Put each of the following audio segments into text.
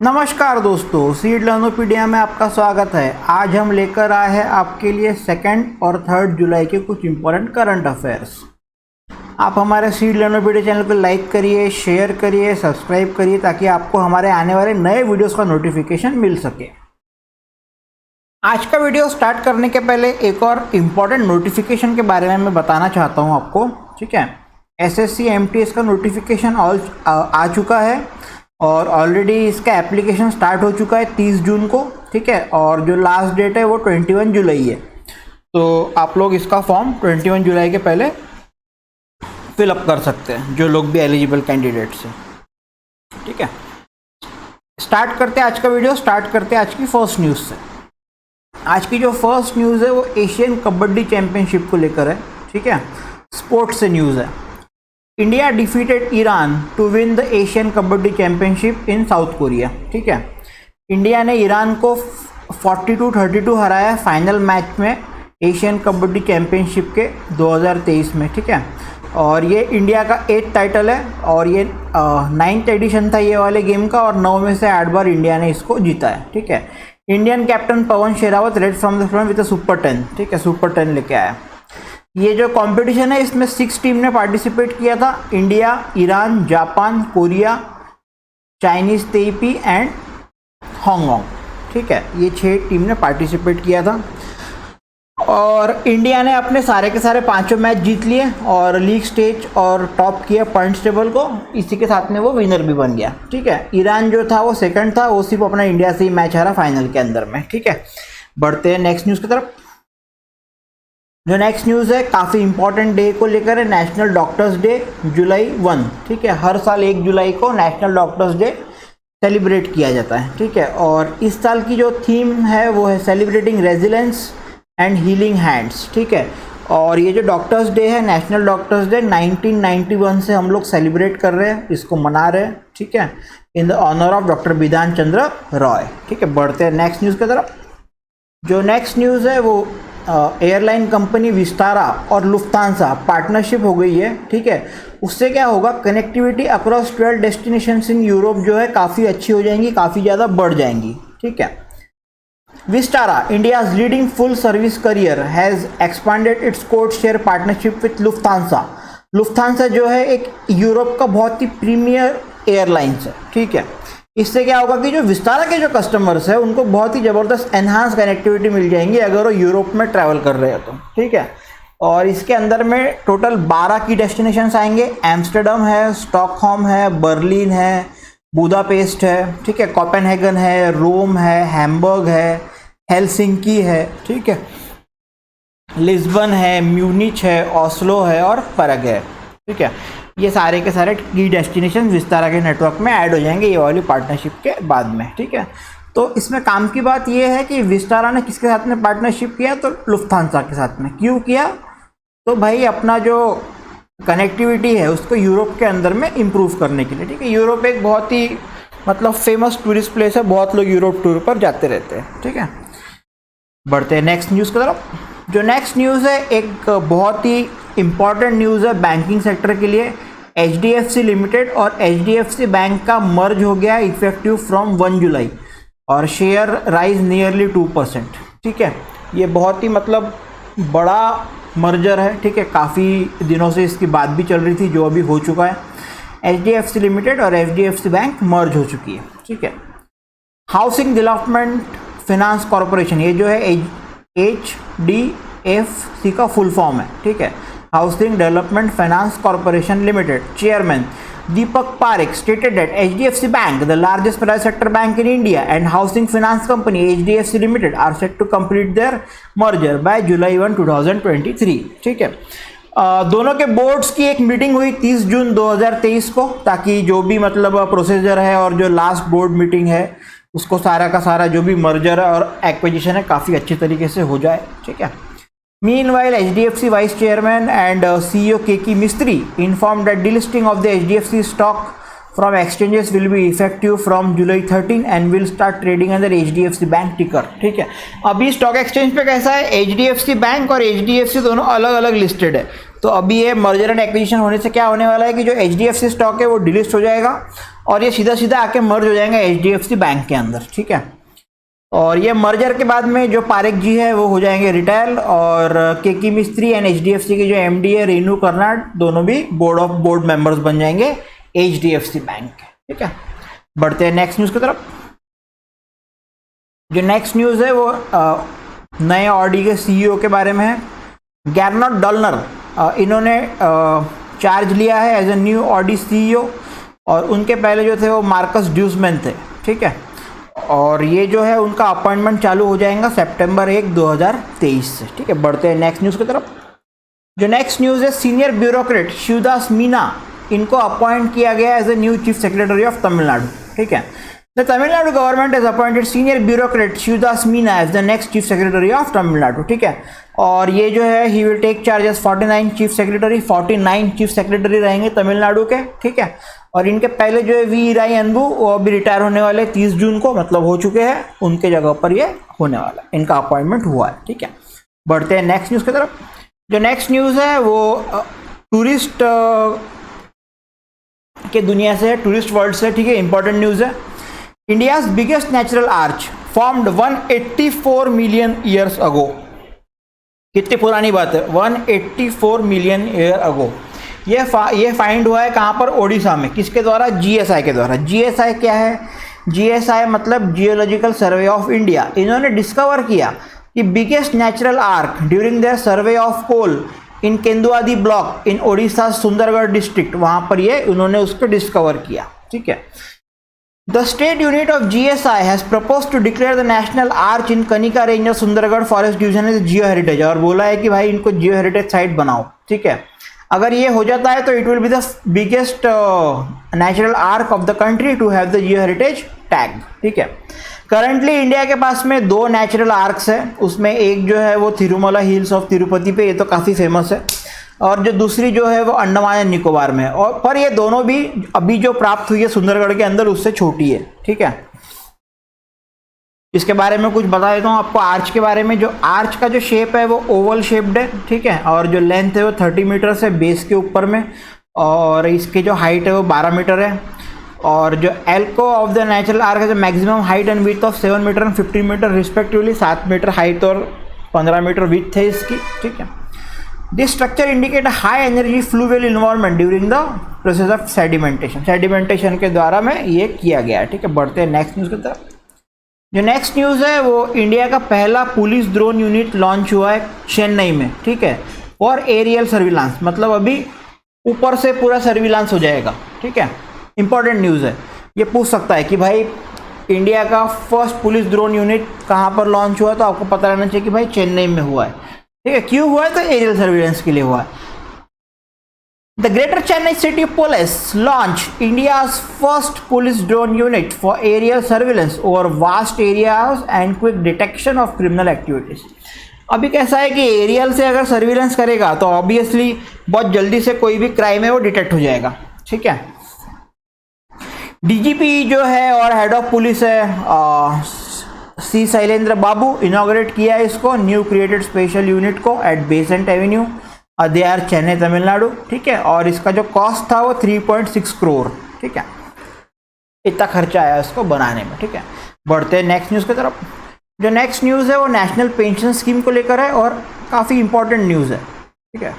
नमस्कार दोस्तों, सीड लर्नोपीडिया में आपका स्वागत है। आज हम लेकर आए हैं आपके लिए 2 और 3 जुलाई के कुछ इंपॉर्टेंट करंट अफेयर्स। आप हमारे सीड लर्नोपीडिया चैनल को लाइक करिए, शेयर करिए, सब्सक्राइब करिए ताकि आपको हमारे आने वाले नए वीडियोस का नोटिफिकेशन मिल सके। आज का वीडियो स्टार्ट करने के पहले एक और इम्पॉर्टेंट नोटिफिकेशन के बारे में मैं बताना चाहता हूँ आपको। ठीक है, SSC MTS का नोटिफिकेशन आ चुका है और ऑलरेडी इसका एप्लीकेशन स्टार्ट हो चुका है 30 जून को। ठीक है, और जो लास्ट डेट है वो 21 जुलाई है। तो आप लोग इसका फॉर्म 21 जुलाई के पहले फिलअप कर सकते हैं, जो लोग भी एलिजिबल कैंडिडेट्स हैं। ठीक है, स्टार्ट करते हैं आज का वीडियो। स्टार्ट करते हैं आज की फर्स्ट न्यूज़ से। आज की जो फर्स्ट न्यूज़ है वो एशियन कबड्डी चैंपियनशिप को लेकर है। ठीक है, स्पोर्ट्स से न्यूज़ है। India defeated Iran to win the Asian kabaddi championship in South Korea. ठीक है, इंडिया ने ईरान को 42-32 हराया फाइनल मैच में एशियन कबड्डी चैंपियनशिप के 2023 में। ठीक है, और ये इंडिया का 8th टाइटल है और ये 9th एडिशन था ये वाले गेम का, और 9 में से 8 बार इंडिया ने इसको जीता है। ठीक है, Indian captain Pawan Sehrawat led from the front with a super 10। ठीक है, सुपर 10 लेके आया। ये जो कंपटीशन है इसमें 6 टीम ने पार्टिसिपेट किया था। India, Iran, Japan, Korea, Chinese Taipei and Hong Kong. ठीक है, ये 6 टीम ने पार्टिसिपेट किया था और इंडिया ने अपने सारे के सारे 5 मैच जीत लिए और लीग स्टेज और टॉप किया पॉइंट्स टेबल को। इसी के साथ में वो विनर भी बन गया। ठीक है, ईरान जो था वो सेकंड था, वो सिर्फ अपना इंडिया से ही मैच हारा फाइनल के अंदर में। ठीक है, बढ़ते हैं नेक्स्ट न्यूज़ की तरफ। जो नेक्स्ट न्यूज़ है काफ़ी इंपॉर्टेंट डे को लेकर है, नेशनल डॉक्टर्स डे जुलाई 1। ठीक है, हर साल 1 जुलाई को नेशनल डॉक्टर्स डे सेलिब्रेट किया जाता है। ठीक है, और इस साल की जो थीम है वो है celebrating resilience and healing hands. ठीक है, और ये जो डॉक्टर्स डे है, नेशनल डॉक्टर्स डे 1991 से हम लोग सेलिब्रेट कर रहे हैं, इसको मना रहे हैं। ठीक है, in the honour of doctor Bidhan Chandra Roy. ठीक है, बढ़ते हैं नेक्स्ट न्यूज़ की तरफ। जो नेक्स्ट न्यूज़ है वो एयरलाइन कंपनी विस्तारा और लुफ्तांसा पार्टनरशिप हो गई है। ठीक है, उससे क्या होगा, connectivity across 12 destinations in Europe जो है काफ़ी अच्छी हो जाएंगी, काफ़ी ज़्यादा बढ़ जाएंगी। ठीक है, Vistara, India's leading full service career, has expanded it's code share partnership with Lufthansa. Lufthansa जो है एक यूरोप का बहुत ही प्रीमियर एयरलाइंस है। ठीक है, इससे क्या होगा कि जो विस्तारा के जो कस्टमर्स हैं उनको बहुत ही ज़बरदस्त एनहांस कनेक्टिविटी मिल जाएंगी अगर वो यूरोप में ट्रैवल कर रहे हो तो। ठीक है, और इसके अंदर में टोटल 12 की डेस्टिनेशंस आएंगे। एम्स्टर्डम है, स्टॉकहोम है, बर्लिन है, बुदापेस्ट है। ठीक है, कोपेनहेगन है, रोम है, हैम्बर्ग है, हेलसिंकी है। ठीक है, लिस्बन है, म्यूनिच है, ओस्लो है और परग है। ठीक है, ये सारे के सारे की डेस्टिनेशन विस्तारा के नेटवर्क में ऐड हो जाएंगे ये वाली पार्टनरशिप के बाद में। ठीक है, तो इसमें काम की बात ये है कि विस्तारा ने किसके साथ में पार्टनरशिप किया, तो लुफ्तांसा के साथ में। क्यों किया, तो भाई अपना जो कनेक्टिविटी है उसको यूरोप के अंदर में इम्प्रूव करने के लिए। ठीक है, यूरोप एक बहुत ही मतलब फेमस टूरिस्ट प्लेस है, बहुत लोग यूरोप टूर पर जाते रहते हैं। ठीक है, बढ़ते हैं नेक्स्ट न्यूज़ की तरफ। जो नेक्स्ट न्यूज़ है एक बहुत ही इम्पॉर्टेंट न्यूज़ है बैंकिंग सेक्टर के लिए। HDFC लिमिटेड और HDFC बैंक का मर्ज हो गया इफेक्टिव फ्रॉम 1 जुलाई और शेयर राइज नियरली 2%। ठीक है, ये बहुत ही मतलब बड़ा मर्जर है। ठीक है, काफ़ी दिनों से इसकी बात भी चल रही थी, जो अभी हो चुका है। HDFC लिमिटेड और HDFC बैंक मर्ज हो चुकी है। ठीक है, हाउसिंग डेवलपमेंट फाइनेंस कॉरपोरेशन, ये जो है HDFC का फुल फॉर्म है। ठीक है, housing development finance corporation limited chairman Deepak Parekh stated that HDFC Bank, the largest private sector bank in India, and housing finance company HDFC Limited are set to complete their merger by July 1, 2023. ठीक है, दोनों के boards की एक meeting हुई 30 जून 2023 को, ताकि जो भी मतलब प्रोसीजर है और जो लास्ट बोर्ड मीटिंग है उसको सारा का सारा जो भी मर्जर है और एक्विजिशन है काफ़ी अच्छी तरीके से हो जाए। ठीक है, Meanwhile, HDFC Vice Chairman and CEO K.K. Mistry informed that delisting of the HDFC stock from exchanges will be effective from July 13 and will start trading under HDFC Bank ticker. ठीक है, अभी स्टॉक एक्सचेंज पे कैसा है, HDFC bank और HDFC दोनों अलग अलग लिस्टेड है। तो अभी ये मर्जर एंड एक्विजिशन होने से क्या होने वाला है कि जो HDFC स्टॉक है वो डिलिस्ट हो जाएगा और ये सीधा सीधा आके मर्ज हो जाएंगे HDFC बैंक के अंदर, ठीक है। और ये मर्जर के बाद में जो पारेख जी है वो हो जाएंगे रिटायर, और केकी मिस्त्री एंड HDFC के जो MD है रेनू कर्नाड, दोनों भी बोर्ड मेंबर्स बन जाएंगे HDFC बैंक के, ठीक है। बढ़ते हैं नेक्स्ट न्यूज़ की तरफ। जो नेक्स्ट न्यूज़ है वो नए ऑडी के CEO के बारे में है। गैरनॉट डॉलनर, इन्होंने चार्ज लिया है as a new Audi CEO, और उनके पहले जो थे वो मार्कस ड्यूसमैन थे, ठीक है। और ये जो है उनका अपॉइंटमेंट चालू हो जाएगा सितंबर 1, 2023 से, ठीक है। बढ़ते हैं नेक्स्ट न्यूज़ की तरफ। जो नेक्स्ट न्यूज़ है, सीनियर ब्यूरोक्रेट शिवदास मीना, इनको अपॉइंट किया गया as a new chief secretary of Tamil Nadu, ठीक है। The Tamil Nadu government has appointed senior bureaucrat Shivdas Meena as the next chief secretary of Tamil Nadu, ठीक है। और ये जो है he will take charge as 49 chief secretary रहेंगे तमिलनाडु के, ठीक है। और इनके पहले जो है वी राई अनबू, वो अभी रिटायर होने वाले 30 जून को, मतलब हो चुके हैं, उनके जगह पर ये होने वाला है, इनका अपॉइंटमेंट हुआ है, ठीक है। बढ़ते हैं नेक्स्ट न्यूज़ की तरफ। जो नेक्स्ट न्यूज़ है वो टूरिस्ट के दुनिया से है, टूरिस्ट वर्ल्ड से, ठीक है। इंपॉर्टेंट न्यूज़ है। India's biggest natural arch formed 184 million years ago. कितनी पुरानी बात है, 184 मिलियन ईयर अगो। ये फाइंड हुआ है कहाँ पर, ओडिशा में। किसके द्वारा, GSI के द्वारा। GSI क्या है, GSI मतलब जियोलॉजिकल सर्वे ऑफ इंडिया। इन्होंने डिस्कवर किया कि biggest natural arch during their survey of coal in Kenduadihi block in Odisha Sundargarh district, वहाँ पर ये उन्होंने उसको डिस्कवर किया, ठीक है। The state unit of GSI has proposed to declare the national arch in Kanika range of Sundargarh forest division as geo heritage, और बोला है कि भाई इनको जियो हेरिटेज साइट बनाओ, ठीक है। अगर ये हो जाता है तो it will be the biggest natural arch of the country to have the geo heritage tag, ठीक है। करंटली इंडिया के पास में 2 नेचुरल आर्क्स है, उसमें एक जो है वो तिरुमला हिल्स ऑफ तिरुपति पे, ये तो काफ़ी फेमस है, और जो दूसरी जो है वो अंडमान एंड निकोबार में। और पर ये दोनों भी अभी जो प्राप्त हुई है सुंदरगढ़ के अंदर उससे छोटी है, ठीक है। इसके बारे में कुछ बता देता हूँ आपको। आर्च के बारे में, जो आर्च का जो शेप है वो ओवल शेप्ड है, ठीक है। और जो लेंथ है वो 30 मीटर है बेस के ऊपर में, और इसकी जो हाइट है वो 12 मीटर है। और जो एल्को ऑफ द नेचुरल आर्क है, जो maximum height and width of 7 metre and 15 metre respectively, 7 metre height और 15 मीटर विड्थ है इसकी, ठीक है। This structure indicate high energy fluvial environment during the process of sedimentation के द्वारा में ये किया गया है, ठीक है। बढ़ते हैं नेक्स्ट न्यूज़ की तरफ। जो नेक्स्ट न्यूज़ है वो इंडिया का पहला पुलिस ड्रोन यूनिट लॉन्च हुआ है चेन्नई में, ठीक है, और एरियल सर्विलांस, मतलब अभी ऊपर से पूरा सर्विलांस हो जाएगा, ठीक है। इंपॉर्टेंट न्यूज़ है, ये पूछ सकता है कि भाई इंडिया का फर्स्ट पुलिस ड्रोन यूनिट कहाँ पर लॉन्च हुआ, तो आपको पता रहना चाहिए कि भाई चेन्नई में हुआ है, ठीक है। क्यों हुआ है, तो एरियल सर्विलांस के लिए हुआ है। The Greater Chennai City Police launched India's first police drone unit for aerial surveillance over vast areas and quick detection of criminal activities. अभी कैसा है कि एरियल से अगर सर्विलेंस करेगा तो ऑब्वियसली बहुत जल्दी से कोई भी क्राइम है वो डिटेक्ट हो जाएगा, ठीक है। DGP जो है और हेड ऑफ पुलिस है C शैलेंद्र बाबू, इनॉग्रेट किया है इसको, न्यू क्रिएटेड स्पेशल यूनिट को at Besant Avenue, Adyar Chennai Tamil Nadu, ठीक है। और इसका जो कॉस्ट था वो 3.6 करोड़, ठीक है। इतना खर्चा आया इसको बनाने में, ठीक है। बढ़ते हैं नेक्स्ट न्यूज़ की तरफ। जो नेक्स्ट न्यूज़ है वो नेशनल पेंशन स्कीम को लेकर है और काफ़ी इंपॉर्टेंट न्यूज़ है, ठीक है।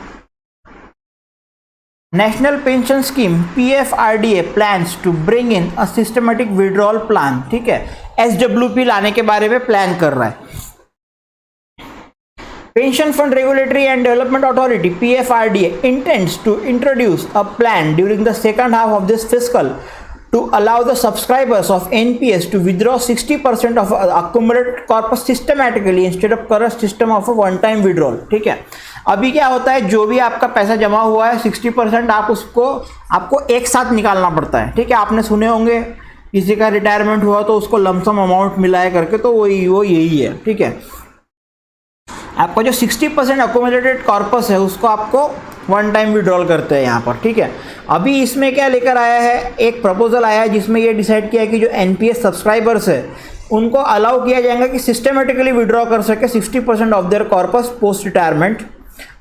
National pension scheme PFRDA plans to bring in a systematic withdrawal plan, ठीक है। SWP लाने के बारे में प्लान कर रहा है। Pension Fund Regulatory and Development Authority PFRDA intends to introduce a plan during the second half of this fiscal to allow the subscribers of NPS to withdraw 60% of accumulated corpus systematically instead of current system of a one-time withdrawal, ठीक है। अभी क्या होता है, जो भी आपका पैसा जमा हुआ है 60% आपको एक साथ निकालना पड़ता है, ठीक है। आपने सुने होंगे किसी का रिटायरमेंट हुआ तो उसको लमसम अमाउंट मिला है करके, तो वो यही है, ठीक है। आपको जो 60% अकोमोडेटेड कॉर्पस है उसको आपको वन टाइम विड्रॉल करते हैं यहाँ पर, ठीक है। अभी इसमें क्या लेकर आया है, एक प्रपोजल आया है जिसमें ये डिसाइड किया है कि जो NPS सब्सक्राइबर्स है उनको अलाउ किया जाएगा कि सिस्टमेटिकली विड्रॉ कर सके 60% of their corpus post retirement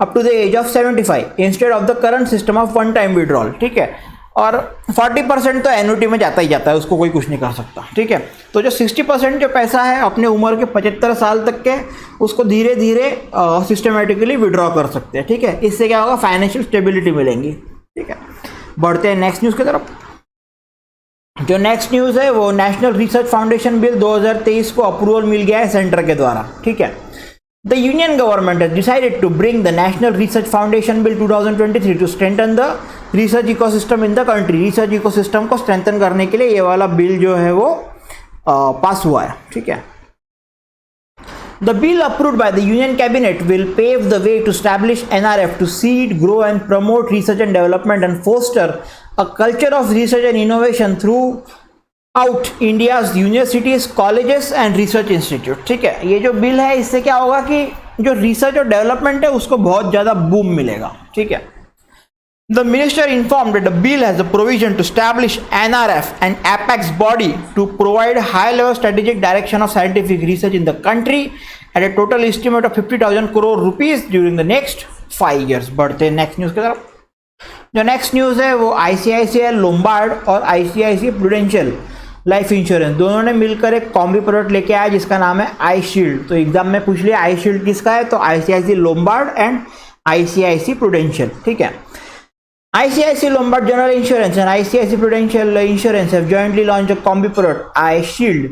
up to the age of 75 instead of the current system of one time withdrawal, ठीक है। और 40% तो एन्युटी में जाता ही जाता है, उसको कोई कुछ नहीं कर सकता, ठीक है। तो जो 60% जो पैसा है अपने उम्र के 75 साल तक के, उसको धीरे धीरे सिस्टमेटिकली विड्रॉ कर सकते हैं, ठीक है। इससे क्या होगा, फाइनेंशियल स्टेबिलिटी मिलेंगी, ठीक है। बढ़ते हैं नेक्स्ट न्यूज़ की तरफ। जो नेक्स्ट न्यूज़ है वो नेशनल रिसर्च फाउंडेशन बिल 2023 को अप्रूवल मिल गया है सेंटर के द्वारा, ठीक है। The union government has decided to bring the National Research Foundation Bill 2023 to strengthen the research ecosystem in the country. Research ecosystem को strengthen करने के लिए ये वाला बिल जो है वो पास हुआ है, ठीक है। The bill approved by the Union Cabinet will pave the way to establish NRF to seed, grow and promote research and development and foster a culture of research and innovation throughout India's universities, colleges and research institute, ठीक है। ये जो bill है इससे क्या होगा कि जो रिसर्च और डेवलपमेंट है उसको बहुत ज़्यादा बूम मिलेगा, ठीक है। The minister informed that the bill has a provision to establish NRF, an apex body to provide high-level strategic direction of scientific research in the country at a total estimate of 50,000 crore rupees during the next 5 years. बढ़ते हैं next news की तरफ। जो next news है वो ICICI Lombard और ICICI prudential life insurance दोनों ने मिलकर एक कॉम्बी प्रोडक्ट लेके आया जिसका नाम है आई शील्ड। तो एग्जाम में पूछ लिया आई शील्ड किसका है, तो ICICI Lombard and ICICI prudential, ठीक है। ICICI Lombard General Insurance and ICICI Prudential Insurance have jointly launched a combi product, iShield,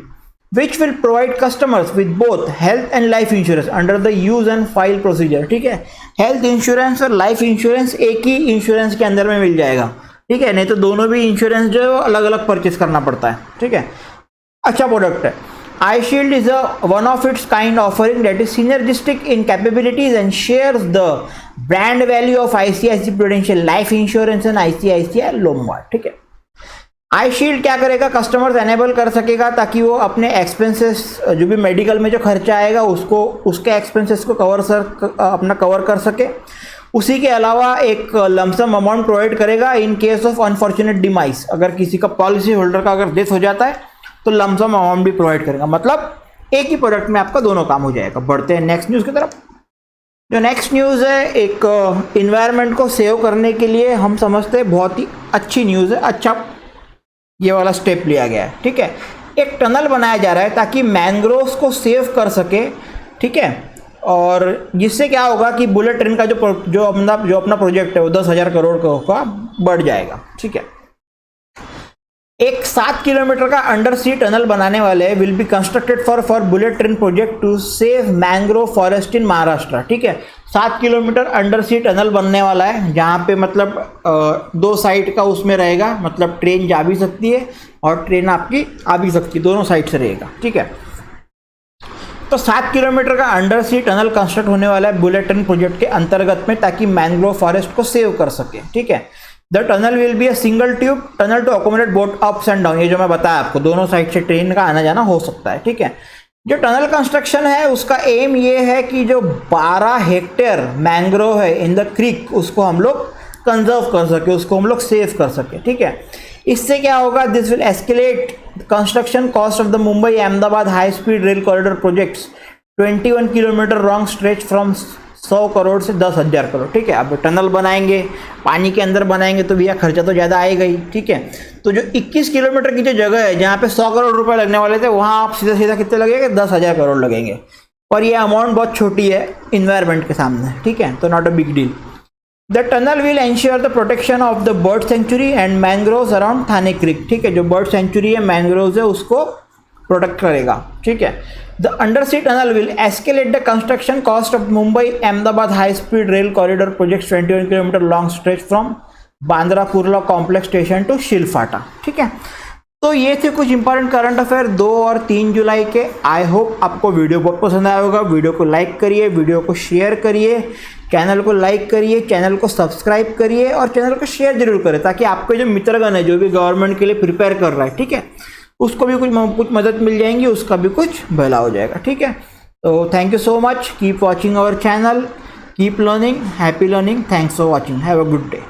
which will provide customers with both health and life insurance under the use and file procedure, ठीक है। Health insurance और life insurance एक ही insurance के अंदर में मिल जाएगा, ठीक है। नहीं तो दोनों भी इंश्योरेंस जो है अलग अलग परचेस करना पड़ता है, ठीक है। अच्छा प्रोडक्ट है। iShield is a one of its kind offering that is synergistic in capabilities and shares the brand value of ICICI Prudential Life Insurance and ICICI Lombard, ठीक है। iShield क्या करेगा, कस्टमर्स एनेबल कर सकेगा ताकि वो अपने एक्सपेंसेस जो भी मेडिकल में जो खर्चा आएगा उसको उसके एक्सपेंसेस को अपना कवर कर सके। उसी के अलावा एक लमसम अमाउंट प्रोवाइड करेगा in case of unfortunate demise, अगर किसी का पॉलिसी होल्डर का अगर डेथ हो जाता है तो लमसम अमाउंट भी प्रोवाइड करेगा। मतलब एक ही प्रोडक्ट में आपका दोनों काम हो जाएगा। बढ़ते हैं नेक्स्ट न्यूज़ की तरफ। जो नेक्स्ट न्यूज़ है एक इन्वायरमेंट को सेव करने के लिए हम समझते हैं बहुत ही अच्छी न्यूज़ है। अच्छा ये वाला स्टेप लिया गया है, ठीक है। एक टनल बनाया जा रहा है ताकि मैंग्रोव्स को सेव कर सके, ठीक है। और जिससे क्या होगा कि बुलेट ट्रेन का जो अपना प्रोजेक्ट है वो 10,000 करोड़ का बढ़ जाएगा, ठीक है। एक 7 किलोमीटर का अंडर सी टनल बनाने वाले will be constructed for bullet train project to save mangrove forest in Maharashtra, ठीक है। 7 किलोमीटर अंडर सी टनल बनने वाला है जहाँ पे मतलब 2 साइड का उसमें रहेगा, मतलब ट्रेन जा भी सकती है और ट्रेन आपकी आ भी सकती है, दोनों साइड से रहेगा, ठीक है। तो 7 किलोमीटर का अंडर सी टनल कंस्ट्रक्ट होने वाला है बुलेट ट्रेन प्रोजेक्ट के अंतर्गत में ताकि मैंग्रोव फॉरेस्ट को सेव कर सके, ठीक है। The tunnel will be a single tube tunnel to accommodate both ups and down. ये जो मैं बताया आपको, दोनों साइड से ट्रेन का आना जाना हो सकता है, ठीक है। जो टनल कंस्ट्रक्शन है उसका एम ये है कि जो 12 हेक्टेयर मैंग्रोव है इन द क्रीक उसको हम लोग कंजर्व कर सके, उसको हम लोग सेव कर सके, ठीक है। इससे क्या होगा, this will escalate construction cost of the Mumbai Ahmedabad high speed rail corridor projects 21 kilometre long stretch from 100 crore से 10,000 करोड़, ठीक है। अब टनल बनाएंगे, पानी के अंदर बनाएंगे तो भैया खर्चा तो ज़्यादा आएगा ही, ठीक है। तो जो 21 किलोमीटर की जो जगह है जहाँ पे 100 करोड़ रुपए लगने वाले थे वहाँ आप सीधा सीधा कितने लगेंगे, 10,000 करोड़ लगेंगे। और ये अमाउंट बहुत छोटी है इन्वायरमेंट के सामने, ठीक है। तो not a big deal. The tunnel will ensure the protection of the bird sanctuary and mangroves around Thane creek, ठीक है। जो बर्ड सेंचुरी है, मैंग्रोव्स है, उसको प्रोटेक्ट करेगा, ठीक है। The undersea tunnel will escalate the construction cost of Mumbai Ahmedabad high speed rail corridor project's 21 km long stretch from Bandra Kurla complex station to Shilphata, ठीक है। तो ये थे कुछ इंपॉर्टेंट करंट अफेयर 2 और 3 जुलाई के। आई होप आपको वीडियो बहुत पसंद आया होगा। वीडियो को लाइक करिए, वीडियो को शेयर करिए, चैनल को लाइक करिए, चैनल को सब्सक्राइब करिए और चैनल को शेयर जरूर करें ताकि आपके जो मित्रगण है जो भी गवर्नमेंट के लिए प्रिपेयर कर रहा है, ठीक है, उसको भी कुछ मदद मिल जाएंगी, उसका भी कुछ भला हो जाएगा, ठीक है। तो thank you so much, keep watching our channel, keep learning, happy learning, thanks for watching, have a good day.